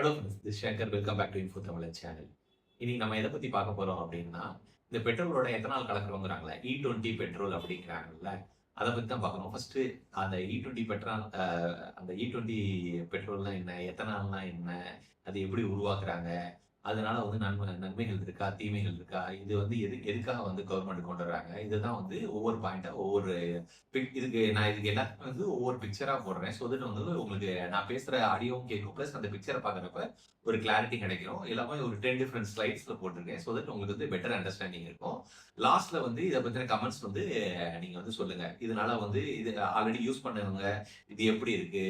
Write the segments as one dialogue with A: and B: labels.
A: Hello friends, this Shankar. Welcome back to info Tamil channel. இன்னைக்கு நம்ம எதை பத்தி பார்க்க போறோம் அப்படின்னா, இந்த பெட்ரோலோட எத்தனால் கலக்குறோங்கிறாங்களே, E20 பெட்ரோல் அப்படிங்கிறாங்கல்ல, அதை பத்தி தான் பார்க்கணும். ஃபர்ஸ்ட் அந்த E20 பெட்ரோல், அந்த E20 பெட்ரோல்னா என்ன, எத்தனால்னா என்ன, அது எப்படி உருவாக்குறாங்க, அதனால வந்து நன்மைகள் இருக்கா, தீமைகள் இருக்கா, இது வந்து எதுக்காக வந்து கவர்மெண்ட் கொண்டு வர்றாங்க, இதுதான் வந்து ஒவ்வொரு பாயிண்டா ஒவ்வொரு இதுக்கு எல்லாத்துக்கும் வந்து ஒவ்வொரு பிக்சரா போடுறேன். ஸோ தட் வந்து உங்களுக்கு நான் பேசுற ஆடியோவும் கேட்கும். பிளஸ் அந்த பிக்சரை பார்க்குறப்ப ஒரு கிளாரிட்டி கிடைக்கும். எல்லாமே ஒரு 10 டிஃபரெண்ட் ஸ்லைட்ஸ்ல போட்டிருக்கேன். ஸோ தட் உங்களுக்கு வந்து பெட்டர் அண்டர்ஸ்டாண்டிங் இருக்கும். லாஸ்ட்ல வந்து இதை பத்தின கமெண்ட்ஸ் வந்து நீங்க வந்து சொல்லுங்க. இதனால வந்து இது ஆல்ரெடி யூஸ் பண்ணவங்க இது எப்படி இருக்கு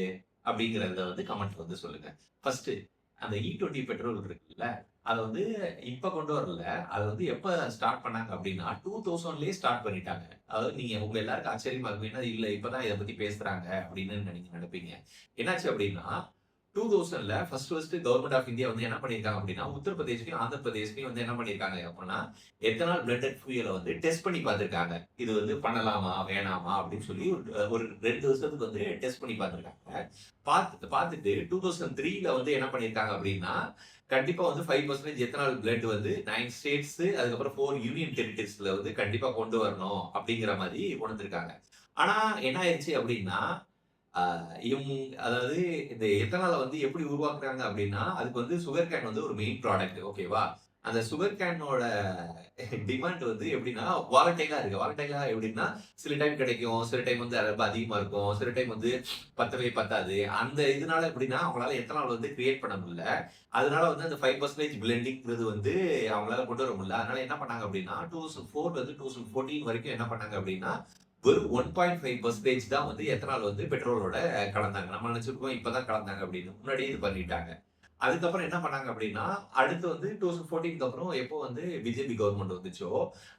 A: அப்படிங்கிறத வந்து கமெண்ட் வந்து சொல்லுங்க. ஃபர்ஸ்ட் அந்த E20 பெட்ரோல் இருக்குல்ல, அத வந்து இப்ப கொண்டு வரல. அத வந்து எப்ப ஸ்டார்ட் பண்ணாங்க அப்டின்னா, 2000லயே ஸ்டார்ட் பண்ணிட்டாங்க. அதாவது நீங்க உங்க எல்லாருக்கும் ஆச்சரியமா இருக்கும். ஏன்னா இல்ல இப்பதான் இத பத்தி பேசுறாங்க அப்படின்னு நீங்க நினைப்பீங்க. என்னாச்சு அப்டின்னா, 2000ல ஃபர்ஸ்ட் கவர்ன்மெண்ட் ஆஃப் இந்தியா வந்து என்ன பண்ணியிருக்காங்க அப்டின்னா, உத்தரப்பிரதேஷ்லயும், ஆந்திர பிரதேஷ்லயும் வந்து என்ன பண்ணியிருக்காங்க அப்டின்னா, எத்தனால் பிளெண்டட் ஃபியூயல வந்து டெஸ்ட் பண்ணி பார்த்திருக்காங்க. இது வந்து பண்ணலாமா? வேணாமா? அப்படின்னு சொல்லி ஒரு 2 வருஷத்துக்கு வந்து டெஸ்ட் பண்ணி பார்த்திருக்காங்க. பார்த்துட்டு 2003ல வந்து என்ன பண்ணியிருக்காங்க அப்படின்னா, கண்டிப்பா வந்து 5% எத்தனால் பிளெண்ட் வந்து 9 ஸ்டேட்ஸ் அதுக்கப்புறம் 4 யூனியன் டெரிட்டரிஸ்ல வந்து கண்டிப்பா கொண்டு வரணும் அப்படிங்கிற மாதிரி கொண்டு வந்திருக்காங்க. ஆனா என்ன ஆயிருச்சு அப்படின்னா, அ இவங்க அதாவது இந்த எத்தனால வந்து எப்படி உருவாக்குறாங்க அப்படின்னா, அதுக்கு வந்து சுகர் கேன் வந்து ஒரு மெயின் ப்ராடக்ட் ஓகேவா? அந்த சுகர் கேனோட டிமாண்ட் வந்து எப்படின்னா வாலடைலா இருக்கு. வாலடைலா எப்படின்னா, சில டைம் கிடைக்கும். சில டைம் வந்து ரொம்ப அதிகமா இருக்கும். சில டைம் வந்து பத்தவே பத்தாது. அந்த இதனால எப்படின்னா, அவங்களால எத்தனால் வந்து கிரியேட் பண்ண முடியல. அதனால வந்து அந்த 5% பிளெண்டிங்கிறது வந்து அவங்களால கொண்டு வர முடியல. அதனால என்ன பண்ணாங்க அப்படின்னா, 2004 வந்து 2014 வரைக்கும் என்ன பண்ணாங்க அப்படின்னா, வெறும் 1.5% தான் வந்து எத்தனால் வந்து பெட்ரோலோட கலந்தாங்க. நம்ம நினைச்சிருக்கோம் இப்பதான் கலந்தாங்க அப்படின்னு. முன்னாடியே இது பண்ணிட்டாங்க. அதுக்கப்புறம் என்ன பண்ணாங்க அப்படின்னா, அடுத்து வந்து 2014க்கு அப்புறம் எப்போ வந்து பிஜேபி கவர்மெண்ட் வந்துச்சோ,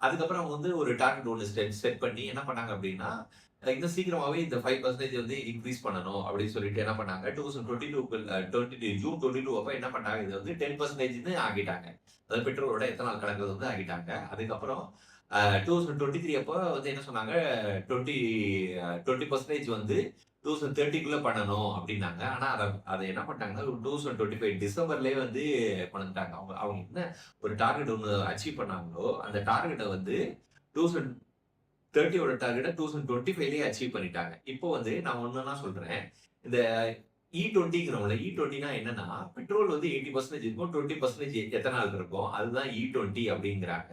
A: அதுக்கப்புறம் அவங்க வந்து ஒரு டார்கெட் ஒண்ணு செட் பண்ணி என்ன பண்ணாங்க அப்படின்னா, இன்னும் சீக்கிரமாவே இந்த 5% வந்து இன்கிரீஸ் பண்ணணும் அப்படின்னு சொல்லிட்டு என்ன பண்ணாங்க, 2022 ஜூன் 22 அப்ப என்ன பண்ணாங்க, இத வந்து 10%ன்னு ஆக்கிட்டாங்க. அதாவது பெட்ரோலோட எத்தனால் கலக்கிறது வந்து ஆக்கிட்டாங்க. அதுக்கப்புறம் 2023 அப்ப வந்து என்ன சொன்னாங்க, 20 20% வந்து 2030க்குள்ள பண்ணணும் அப்டின்னாங்க. ஆனா அத என்ன பண்ணிட்டாங்கன்னா, 2025 டிசம்பர்லயே வந்து கொண்டு வந்துட்டாங்க. அவங்க அவங்க என்ன ஒரு டார்கெட் ஒண்ணு அச்சீவ் பண்ணாங்களோ, அந்த டார்கெட்ட வந்து 2030யோட டார்கெட்ட 2025லயே அச்சீவ் பண்ணிட்டாங்க. இப்போ வந்து நான் ஒண்ணொன்னா சொல்றேன். இந்த E20ங்கிறோம்ல, E20னா என்னன்னா, பெட்ரோல் வந்து 80% இருக்கும். 20% எத்தனால் இருக்கும். அதுதான் E20 அப்படிங்கிறாங்க.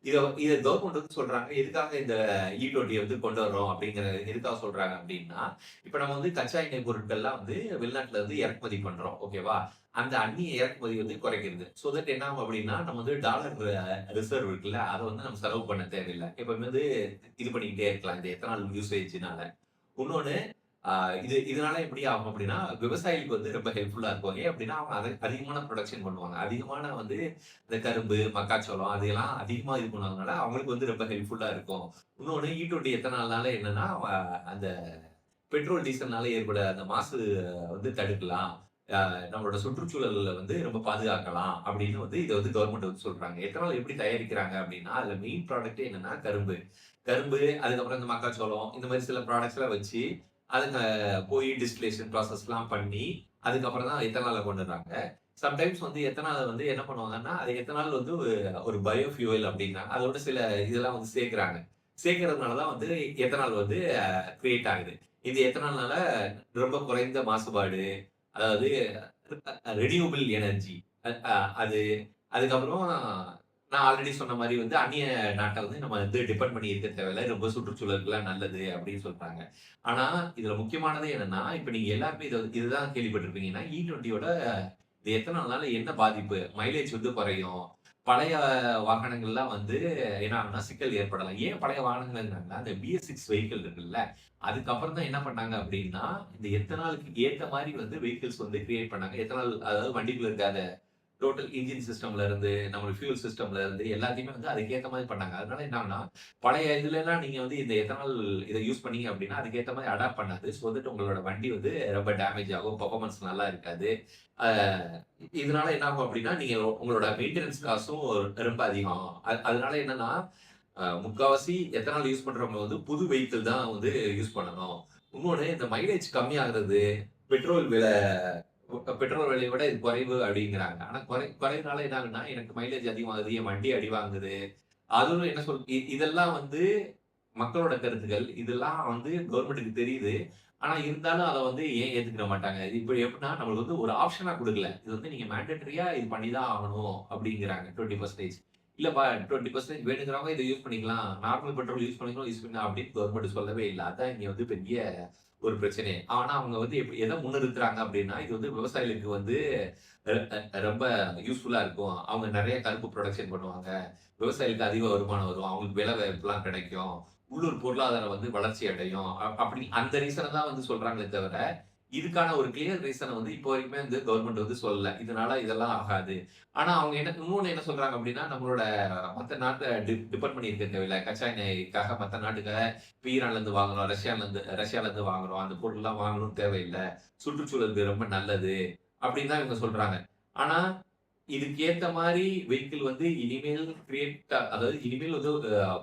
A: இத இத கவர்மெண்ட் வந்து சொல்றாங்க. எதுக்காக இந்த E20 வந்து கொண்டு வர்றோம் அப்படிங்கிற எதுக்காக சொல்றாங்க அப்படின்னா, இப்ப நம்ம வந்து கச்சா எண்ணெய் பொருட்கள்லாம் வந்து வெளிநாட்டுல இருந்து இறக்குமதி பண்றோம். ஓகேவா? அந்த அந்நிய இறக்குமதி வந்து குறைக்கிறது. சோ தட் என்ன ஆகும் அப்படின்னா, நம்ம வந்து டாலர் ரிசர்வ் இருக்குல்ல, அத வந்து நம்ம செலவு பண்ண தேவையில்ல. எப்பவுமே வந்து இது பண்ணிக்கிட்டே இருக்கலாம். இந்த எத்தனால் யூசேஜ்னால. இன்னொன்னு ஆ இதனால எப்படி ஆகும் அப்படின்னா, விவசாயிகளுக்கு வந்து ரொம்ப ஹெல்ப்ஃபுல்லா இருக்கும். ஏன் அப்படின்னா, அவங்க அதிகமான புரொடக்ஷன் பண்ணுவாங்க. அதிகமான வந்து இந்த கரும்பு, மக்காச்சோளம் அதையெல்லாம் அதிகமா இது பண்ணுவதனால, அவங்களுக்கு வந்து ரொம்ப ஹெல்ப்ஃபுல்லா இருக்கும். இன்னொன்னு E20 எத்தனால்னால என்னன்னா, அந்த பெட்ரோல், டீசல்னால ஏற்பட அந்த மாசு வந்து தடுக்கலாம். நம்மளோட சுற்றுச்சூழல்ல வந்து ரொம்ப பாதுகாக்கலாம் அப்படின்னு வந்து இத வந்து கவர்மெண்ட் வந்து சொல்றாங்க. எத்தனால் எப்படி தயாரிக்கிறாங்க அப்படின்னா, அதுல மெயின் ப்ராடக்ட்டே என்னன்னா கரும்பு. கரும்பு, அதுக்கப்புறம் இந்த மக்காச்சோளம் இந்த மாரி சில ப்ராடக்ட்ஸ்லாம் வச்சு, அதுங்க போய் டிஸ்டிலேஷன் ப்ராசஸ்லாம் பண்ணி, அதுக்கப்புறம் தான் எத்தனால கொண்டு வர்றாங்க. சம்டைம்ஸ் வந்து எத்தனால வந்து என்ன பண்ணுவாங்கன்னா, அது எத்தனால் வந்து ஒரு பயோ ஃபியூயல் அப்படிங்கிறாங்க. அதோட சில இதெல்லாம் வந்து சேர்க்கிறாங்க. சேர்க்கிறதுனால தான் வந்து எத்தனால் வந்து கிரியேட் ஆகுது. இது எத்தனால்னால ரொம்ப குறைந்த மாசுபாடு, அதாவது ரெனியூவபிள் எனர்ஜி. அ அ அது அதுக்கப்புறம் நான் ஆல்ரெடி சொன்ன மாரி வந்து அந்நிய நாட்ட வந்து நம்ம வந்து டிபெண்ட் பண்ணி இருக்க தேவையில்ல. ரொம்ப சுற்றுச்சூழலுக்குலாம் நல்லது அப்படின்னு சொல்றாங்க. ஆனா, இதுல முக்கியமானது என்னன்னா, இப்ப நீங்க எல்லாருமே இதுதான் கேள்விப்பட்டிருப்பீங்க. ஏன்னா E20யோட இது எத்தனால்னால என்ன பாதிப்பு? மைலேஜ் வந்து குறையும். பழைய வாகனங்கள்லாம் வந்து என்ன ஆகும்னா சிக்கல் ஏற்படலாம். ஏன் பழைய வாகனங்கள்ங்கிறாங்கன்னா, அந்த BS6 வெஹிக்கிள் இருக்குல்ல, அதுக்கப்புறம் தான் என்ன பண்ணாங்க அப்படின்னா, இந்த எத்தனாலுக்கு ஏத்த மாரி வந்து வெஹிக்கிள்ஸ் வந்து கிரியேட் பண்ணாங்க. எத்தனால் அதாவது வண்டிக்குள்ள இருக்க டோட்டல் இன்ஜின் சிஸ்டம்ல இருந்து, நம்மளுக்கு ஃபியூல் சிஸ்டம்ல இருந்து எல்லாத்தையுமே வந்து அதுக்கேத்த மாரி பண்ணாங்க. அதனால என்ன ஆகும்னா, பழைய இதுலலாம் நீங்க வந்து இந்த எத்தனால் இத யூஸ் பண்ணீங்க அப்டின்னா, அதுக்கேத்த மாரி அடாப்ட் பண்ணாது. ஸோ தட் உங்களோட வண்டி வந்து ரொம்ப டேமேஜ் ஆகும். பெர்ஃபார்மன்ஸ் நல்லா இருக்காது. அ இதனால என்ன ஆகும் அப்டின்னா, நீங்க உங்களோட மெயின்டனன்ஸ் காஸ்ட்டும் ரொம்ப அதிகமாகும். அதனால என்னன்னா, முக்காவாசி எத்தனால் யூஸ் பண்றவங்க வந்து புது வெஹிக்கிள் தான் வந்து யூஸ் பண்ணணும். இன்னொன்னு இந்த மைலேஜ் கம்மியாகுறது, பெட்ரோல் விலை பெட்ரோல் விலைய விட இது குறைவு அப்படிங்கிறாங்க. ஆனா குறைவுனால என்ன ஆகுதுன்னா, எனக்கு மைலேஜ் அதிகமாகுது, என் வண்டி அடி வாங்குது. அதுவும் என்ன இதெல்லாம் வந்து மக்களோட கருத்துக்கள். இதெல்லாம் வந்து கவர்மெண்ட்டுக்கு தெரியுது. ஆனா இருந்தாலும் அத வந்து ஏன் ஏத்துக்கிற மாட்டாங்க. இப்ப எப்படின்னா, நம்மளுக்கு வந்து ஒரு ஆப்ஷனா குடுக்கல. இது வந்து நீங்க மேண்டேட்டரியா இது பண்ணி தான் ஆகணும் அப்படிங்கிறாங்க 20% இல்லப்பா 20% வேணுங்கிறவங்க இத யூஸ் பண்ணிக்கலாம். நார்மல் பெட்ரோல் யூஸ் பண்ணிக்கலாம், யூஸ் பண்ணலாம் அப்படின்னு கவர்மெண்ட் சொல்லவே இல்ல. அதான் இங்க வந்து பெரிய ஒரு பிரச்சனையே. ஆனா அவங்க வந்து எத முன்னிறுத்துறாங்க அப்படின்னா, இது வந்து விவசாயிகளுக்கு வந்து அ ரொம்ப யூஸ்ஃபுல்லா இருக்கும். அவங்க நெறைய கரும்பு புரொடக்ஷன் பண்ணுவாங்க. விவசாயிகளுக்கு அதிக வருமானம் வரும். அவங்களுக்கு வேலை வாய்ப்புலாம் கிடைக்கும். உள்ளூர் பொருளாதாரம் வந்து வளர்ச்சி அடையும். அப்படி அந்த ரீசன தான் வந்து சொல்றாங்களே தவிர, இதுக்கான ஒரு கிளியர் ரீசன வந்து இப்போ வரைக்குமே வந்து கவர்ன்மெண்ட் வந்து சொல்லல. இதனால இதெல்லாம் ஆகாது. ஆனா அவங்க இன்னொன்னு என்ன சொல்றாங்க அப்படின்னா, நம்மளோட மத்த நாட்ட டிபெண்ட் பண்ணி இருக்க தேவையில்ல. கச்சா எண்ணெய்க்காக மத்த நாட்டுக்காக இப்ப ஈரான்லருந்து வாங்குறோம், ரஷ்யாலருந்து வாங்குறோம். அந்த பொருள்லாம் வாங்கணும்னு தேவையில்ல. சுற்றுச்சூழலுக்கு ரொம்ப நல்லது. அப்படின்னு தான் இவங்க சொல்றாங்க. ஆனா இதுக்கு ஏத்த மாரி வெஹிக்கிள் வந்து இனிமேல் அதாவது இனிமேல் வந்து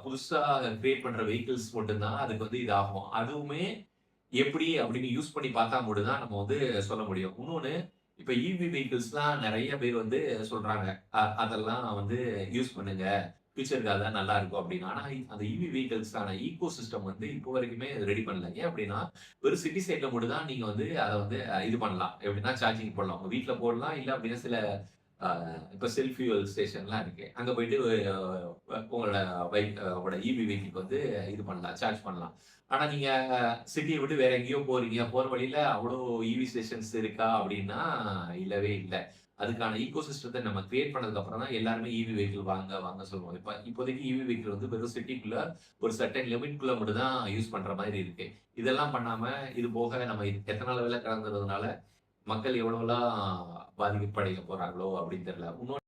A: புதுசா கிரியேட் பண்ற வெஹிக்கிள்ஸ் மட்டும் தான் அதுக்கு வந்து இதாகும். அதுவுமே எப்படி அப்படின்னு யூஸ் பண்ணி பார்த்தா மட்டும் தான் நம்ம வந்து சொல்ல முடியும். இன்னொன்னு இப்ப ஈவி வெஹிக்கிள்ஸ்லாம் நெறைய பேர் வந்து சொல்றாங்க. அதெல்லாம் வந்து யூஸ் பண்ணுங்க. ஃபியூச்சருக்கு அதான் நல்லா இருக்கும் அப்படின்னு. ஆனா அந்த ஈவி வெஹிக்கிள்ஸ்க்கான ஈக்கோ சிஸ்டம் வந்து இப்போ வரைக்குமே ரெடி பண்ணல. ஏன் அப்படின்னா, வெறும் சிட்டி சைட்ல மட்டும் தான் நீங்க வந்து அத வந்து இது பண்ணலாம். எப்படின்னா சார்ஜிங் போடலாம். உங்க வீட்ல போடலாம். இல்ல அப்படின்னா சில அ இப்ப செல்ஃப் ஃபியூயல் ஸ்டேஷன்லாம் இருக்கு. அங்க போயிட்டு உங்களோட உங்களோட ஈவி வெஹிக்கிள்க்கு வந்து இது பண்ணலாம். சார்ஜ் பண்ணலாம். ஆனா நீங்க சிட்டிய விட்டு வேற எங்கேயோ போறீங்க. போற வழியில அவ்ளோ ஈவி ஸ்டேஷன்ஸ் இருக்கா அப்படின்னா, இல்லவே இல்ல. அதுக்கான ஈக்கோ சிஸ்டத்த நம்ம கிரியேட் பண்ணதுக்கு அப்புறம் தான் எல்லாருமே ஈவி வெஹிக்கிள் வாங்க, வாங்க சொல்லுவோம். இப்போதைக்கு ஈவி வெஹிக்கிள் வந்து வெறும் சிட்டிக்குள்ள ஒரு சர்டைன் லிமிட்குள்ள மட்டும் தான் யூஸ் பண்ற மாரி இருக்கு. இதெல்லாம் பண்ணாம, இது போக நம்ம எத்தனால விலை கலந்ததுனால மக்கள் எவ்வளோலாம் பாதிக்கப்படைய போறாங்களோ அப்படின்னு தெரியல. இன்னொன்னு